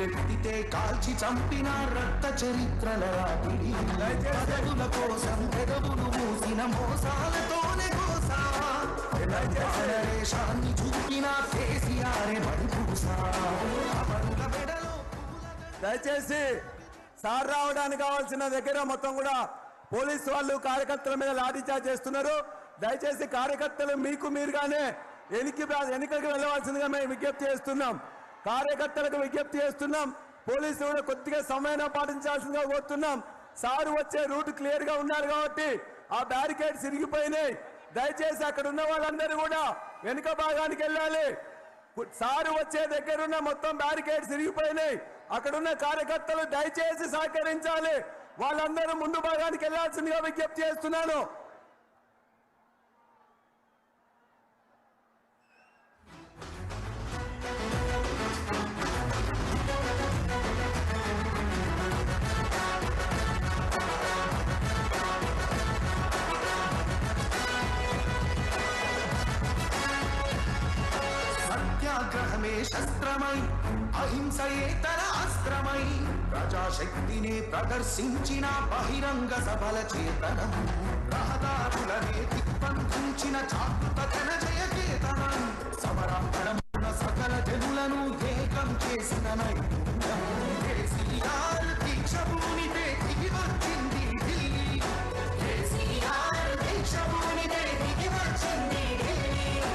చేతులెత్తితే కాల్చి చంపిన రక్త చరిత్రల రాపిడి పదవుల కోసం పెదవులు మూసిన మోసాలతోనే కోసా దేశాన్ని చూపిన కేసీఆర్ మడిపూసా దయచేసి సార్ రావడానికి కావాల్సిన దగ్గర మొత్తం కూడా పోలీసు వాళ్ళు కార్యకర్తల మీద లాఠీచార్జ్ చేస్తున్నారు. దయచేసి కార్యకర్తలు మీకు మీరుగానే ఎన్నికలకు వెళ్ళవలసిందిగా మేము విజ్ఞప్తి చేస్తున్నాం. కార్యకర్తలకు విజ్ఞప్తి చేస్తున్నాం. పోలీసులు కూడా కొద్దిగా సమయం పాటించాల్సిందిగా కోరుతున్నాం. సారు వచ్చే రూట్ క్లియర్ గా ఉన్నారు కాబట్టి ఆ బ్యారికేడ్స్ ఇరిగిపోయినాయి. దయచేసి అక్కడ ఉన్న వాళ్ళందరూ కూడా వెనుక భాగానికి వెళ్ళాలి. సారు వచ్చే దగ్గరున్న మొత్తం బ్యారికేడ్స్ ఇరిగిపోయినాయి. అక్కడున్న కార్యకర్తలు దయచేసి సహకరించాలి. వాళ్ళందరూ ముందు భాగానికి వెళ్లాల్సిందిగా విజ్ఞప్తి చేస్తున్నాను. సత్యాగ్రహమే శస్త్రమై అహింసయే తన అస్త్రమై ప్రజాశక్తిని ప్రదర్శించిన బహిరంగ సభల చేతనం రహదారులనే దిగ్బంధించిన జాగృత జన జయకేతనం సమరాంగణమున సకల జనులను ఏకం చేసిన నైపుణ్యం కేసీఆర్